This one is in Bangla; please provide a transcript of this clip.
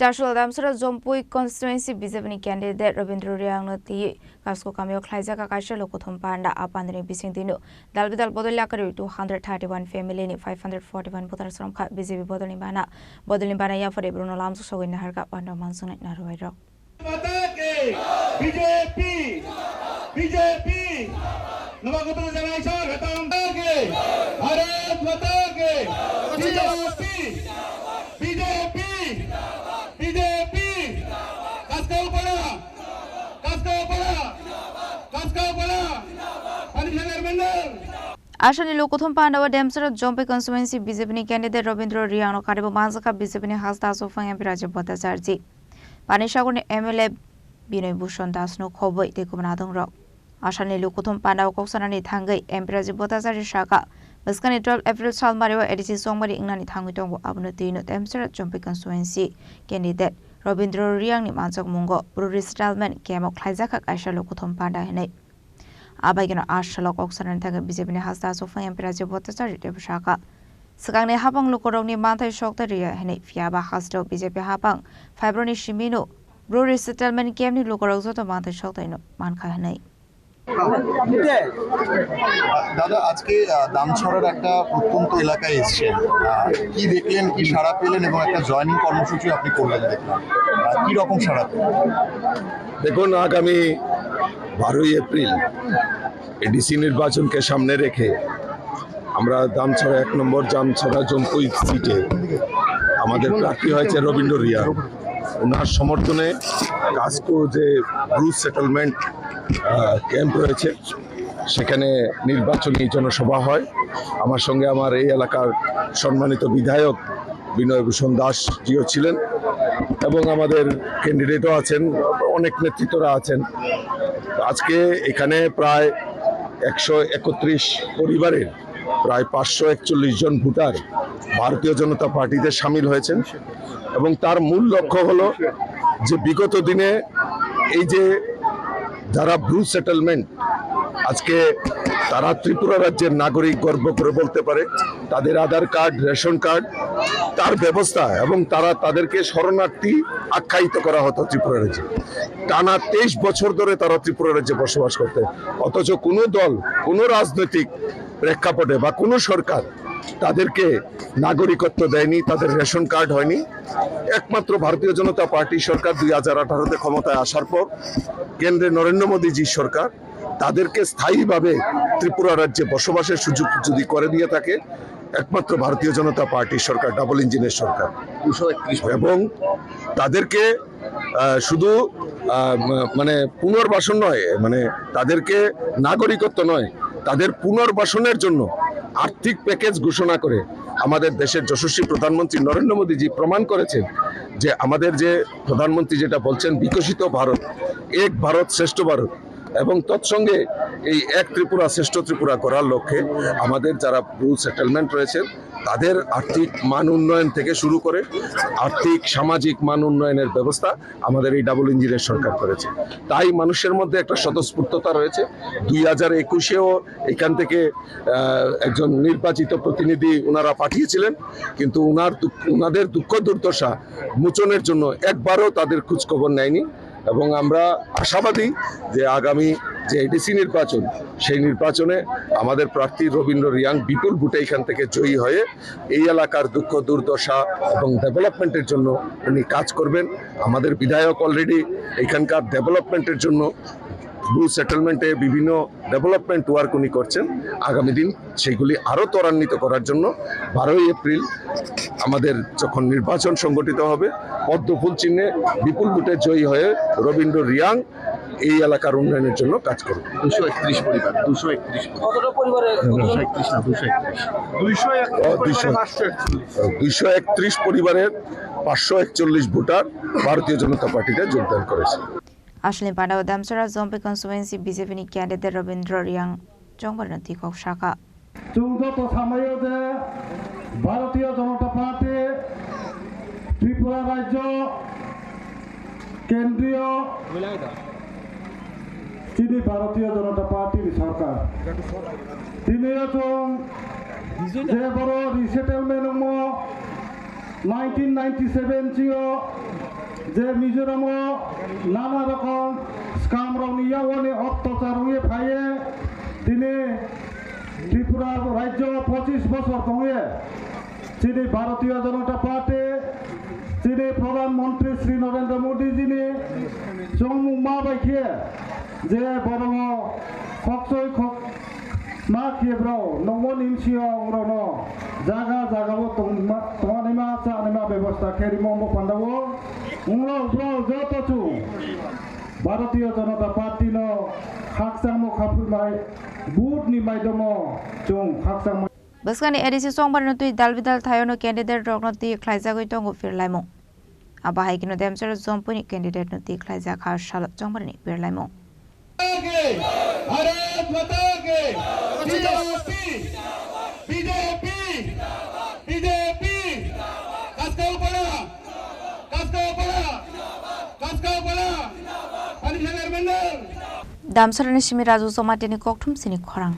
Joshua Damsara Zompui constituency BJP candidate Rabindra Riangnati Kasko Kamio Klaizaka Kasha Lokothum Panda Apandri Bisintino Dalbidal Bodolakari 231 family 541 voters from BJP Bodolimbana Yafari Bruno Lamso so in Harka Panda Manson at Naruero. BJP Navagotra Janation Hatamage Bharat Mata ke BJP Ashani Lokothum Panda Damsara Jompe constituency BJP candidate Rabindra Riano Karibu Manzaka BJP Hasta Sofang Piraja Botasarji Panishagun MLA Bino Bushon Dasno Kobo Tekumanadong Rock Ashani Lokothum Panda Kosanani Tangai Empiraji Botasari Shaka Maskani 12 April Salmario Edisi Somebody Inani Tangutongo Abunatino Damsara Jompe constituency candidate Rabindra Riang ni Manzak Mungo Bruri Settlement Kemo Klaizaka Asha Lokothum Panda Hene Abagino Ashalok Oxan Tanga BJP Hasta Sofang Empiraji Botasari Debshaka Sakang Habang Lokoroni Manta Shoktaria Hene Fiaba Hasto BJP Habang Fibroni Shimino Bruri Settlement Kemni Lokorozoto Manta Shoktaino Manka Hene দাদা আজকে দামছড়ার একটা প্রত্যন্ত এলাকায় এসেছেন কি দেখলেন কি সাড়া পেলেন এবং একটা জয়েনিং কর্মসূচি আপনি করলেন দেখলাম কি রকম সাড়া পেলেন দেখুন আগামী 12 এপ্রিল এডিসি নির্বাচনকে সামনে রেখে আমরা দামছড়া 1 নম্বর দামছড়া জম্পুই সিটে আমাদের প্রার্থী হয়েছে রবীন্দ্র রিয়া ওনার সমর্থনে কাস্কো যে ব্রুস সেটেলমেন্ট ক্যাম্প রয়েছে সেখানে নির্বাচনী জনসভা হয় আমার সঙ্গে আমার এই এলাকার সম্মানিত বিধায়ক বিনয় ভূষণ দাস জিও ছিলেন এবং আমাদের ক্যান্ডিডেটও আছেন অনেক নেতৃত্বরা আছেন আজকে এখানে প্রায় 131 পরিবারের প্রায় 541 জন ভোটার ভারতীয় জনতা পার্টিতে শামিল হয়েছেন এবং তার মূল লক্ষ্য হলো যে বিগত দিনে এই যে যারা ব্রুস সেটেলমেন্ট আজকে তারা ত্রিপুরা রাজ্যের নাগরিক গর্ব করে বলতে পারে তাদের আধার কার্ড রেশন কার্ড তার ব্যবস্থা এবং তাদেরকে শরণার্থী আখ্যায়িত করা হতো ত্রিপুরা রাজ্যে টানা 23 বছর ধরে তারা ত্রিপুরা রাজ্যে বসবাস করতে অথচ কোনো দল কোনো রাজনৈতিক প্রেক্ষাপটে বা কোনো সরকার তাদেরকে নাগরিকত্ব দেয়নি তাদের রেশন কার্ড হয়নি একমাত্র ভারতীয় জনতা পার্টি সরকার 2018-তে ক্ষমতায় আসার পর কেন্দ্রে নরেন্দ্র মোদীজি সরকার তাদেরকে স্থায়ীভাবে ত্রিপুরা রাজ্যে বসবাসের সুযোগ যদি করে দিয়ে থাকে একমাত্র ভারতীয় জনতা পার্টি সরকার ডাবল ইঞ্জিনের সরকার 231 এবং তাদেরকে শুধু মানে পুনর্বাসন নয় মানে তাদেরকে নাগরিকত্ব নয় তাদের পুনর্বাসনের জন্য আর্থিক প্যাকেজ ঘোষণা করে আমাদের দেশের যশস্বী প্রধানমন্ত্রী নরেন্দ্র মোদীজি প্রমাণ করেছেন যে আমাদের যে প্রধানমন্ত্রী যেটা বলছেন বিকশিত ভারত এক ভারত শ্রেষ্ঠ ভারত এবং তৎসঙ্গে এই এক ত্রিপুরা শ্রেষ্ঠ ত্রিপুরা করার লক্ষ্যে আমাদের যারা ব্রুস সেটেলমেন্ট রয়েছে তাদের আর্থিক মান উন্নয়ন থেকে শুরু করে আর্থিক সামাজিক মান উন্নয়নের ব্যবস্থা আমাদের এই ডাবল ইঞ্জিনের সরকার করেছে তাই মানুষের মধ্যে একটা স্বতঃস্ফূর্ততা রয়েছে 2021-এও এখান থেকে একজন নির্বাচিত প্রতিনিধি ওনারা পাঠিয়েছিলেন কিন্তু ওনাদের দুঃখ দুর্দশা মোচনের জন্য একবারও তাদের খোঁজখবর নেয়নি এবং আমরা আশাবাদী যে আগামী যে এডিসি নির্বাচন সেই নির্বাচনে আমাদের প্রার্থী রবীন্দ্র রিয়াং বিপুল ভোটে এখান থেকে জয়ী হয়ে এই এলাকার দুঃখ দুর্দশা এবং ডেভেলপমেন্টের জন্য উনি কাজ করবেন আমাদের বিধায়ক অলরেডি এখানকার ডেভেলপমেন্টের জন্য ব্রুস সেটেলমেন্টে বিভিন্ন ডেভেলপমেন্ট ওয়ার্ক উনি করছেন আগামী দিন সেগুলি আরও ত্বরান্বিত করার জন্য 12 এপ্রিল আমাদের যখন নির্বাচন সংগঠিত হবে পদ্মফুল চিহ্নে বিপুল ভোটে জয়ী হয়ে রবীন্দ্র রিয়াং এই এলাকার উন্নয়নের জন্য কাজ করবে 231 পরিবার 231 পরিবারের 541 ভোটার ভারতীয় জনতা পার্টিতে যোগদান করেছে Ashley Pandao Damsara Zompe constituency BJP candidate Rabindra Riang Jongbarnati Kok Shaka চৌদ্দত সাময়তে ভারতীয় জনতা পার্টি ত্রিপুরা রাজ্য কেন্দ্রীয় তিনি ভারতীয় জনতা পার্টির সরকার তিনি যে বড় রিসেটেলমেন্ট 1997 চিও যে মিজোরামো নানা রকম স্কাম রনিয়া ওনে অত্যাচার হয়ে ফাইয়ে তিনি ত্রিপুরা রাজ্য 25 বছর কমে যিনি ভারতীয় জনতা পার্টি যিনি প্রধানমন্ত্রী শ্রী নরেন্দ্র মোদী যিনি জম্মু মা বাইখে যে বড় খকসই খক মা খেব্রাও নমন ইমসিও রন জায়গা জায়গাবো তোমানিমা চানিমা ব্যবস্থা খেরিমম্ব পান্ডাবো উংরাও ব্রাও যতচু ভারতীয় জনতা পার্টি ন খাকসাংমো খাপুমাই বুট নি মাইদমো চুং খাকসাং Baskani edisi songbar nutui dalbidal thayono candidate roknoti khlaijagoi tongo firlaimo. Abahai kino demsar zompuni candidate nuti khlaija kha sal jongbarni firlaimo. Bharat माता के बीजेपी बीजेपी कसकाऊ पड़ा Damsarani shimi raju somateni kokthum sini khorang.